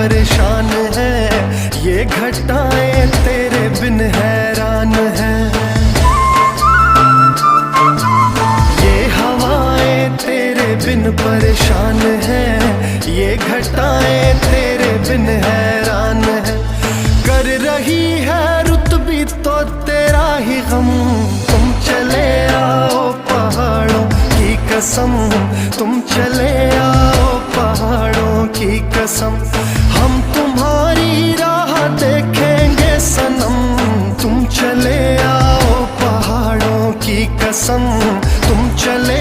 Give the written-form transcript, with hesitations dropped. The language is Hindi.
परेशान है, ये घटाएं तेरे बिन हैरान है। ये हवाएं तेरे बिन परेशान है, ये घटाएं तेरे बिन हैरान है। कर रही है रुत भी तो तेरा ही गम, तुम चले आओ पहाड़ों की कसम, तुम चले आओ पहाड़ों की कसम। हम तुम्हारी राह देखेंगे सनम, तुम चले आओ पहाड़ों की कसम, तुम चले